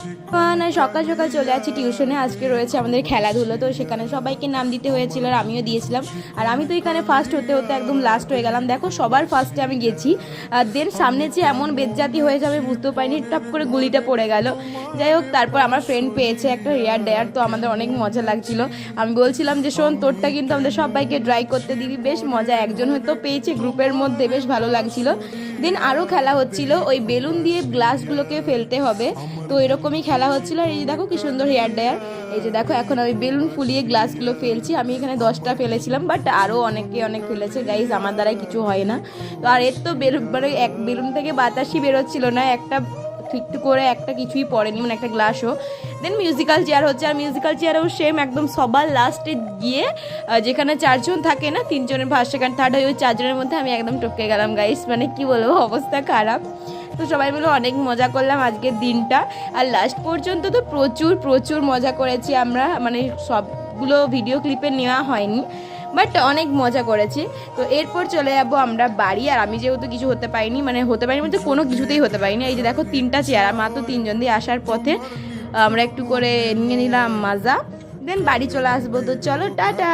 সকাল সকাল চলে যাচ্ছি টিউশনে। আজকে রয়েছে আমাদের খেলাধুলো, তো সেখানে সবাইকে নাম দিতে হয়েছিল আর আমিও দিয়েছিলাম। আর আমি তো এখানে ফার্স্ট হতে হতে একদম লাস্ট হয়ে গেলাম। দেখো সবার ফার্স্টে আমি গেছি, আর দেন সামনে যে এমন বেজ্জাতি হয়ে যাবে বুঝতেও পারিনি, টপ করে গুলিটা পড়ে গেল। যাই হোক, তারপর আমার ফ্রেন্ড পেয়েছে একটা হেয়ার ড্রায়ার, তো আমাদের অনেক মজা লাগছিল। আমি বলছিলাম যে শোন, তোরটা কিন্তু আমাদের সবাইকে ড্রাই করতে দিবি, বেশ মজা। একজন হয়তো পেয়েছে গ্রুপের মধ্যে, বেশ ভালো লাগছিল। দেন আরও খেলা হচ্ছিল, ওই বেলুন দিয়ে গ্লাসগুলোকে ফেলতে হবে, তো এরকমই খেলা হচ্ছিল। এই যে দেখো কি সুন্দর হেয়ার ড্রায়ার। এই যে দেখো এখন আমি বেলুন ফুলিয়ে গ্লাসগুলো ফেলছি। আমি এখানে 10টা ফেলেছিলাম, বাট আরও অনেকে অনেক ফেলেছে গাইজ, আমার দ্বারাই কিছু হয় না। তো আর এর তো মানে এক বেলুন থেকে বাতাসই বেরোচ্ছিল না, একটা ঠিক করে একটা কিছুই পড়েনি, মানে একটা গ্লাসও। দেন মিউজিক্যাল চেয়ার হচ্ছে, আর মিউজিক্যাল চেয়ারেও সেম একদম সবার লাস্টে গিয়ে যেখানে 4জন থাকে না, 3জনের ফার্স্ট সেকেন্ড থার্ড হয়, ওই 4জনের মধ্যে আমি একদম টপকে গেলাম গাইস, মানে কি বলবো, অবস্থা খারাপ। তো সবাই মিলে অনেক মজা করলাম আজকের দিনটা। আর লাস্ট পর্যন্ত তো প্রচুর প্রচুর মজা করেছি আমরা, মানে সবগুলো ভিডিও ক্লিপে নেওয়া হয়নি, বাট অনেক মজা করেছি। তো এরপর চলে যাবো আমরা বাড়ি। আর আমি যেহেতু কিছু হতে পারিনি, মানে হতে পারিনি বলতে কোনো কিছুতেই হতে পারিনি। এই যে দেখো 3টা চেয়ার, আর মাত্র 3জন দিয়ে আসার পথে আমরা একটু করে নিয়ে নিলাম মাজা। দেন বাড়ি চলে আসবো। তো চলো টাটা।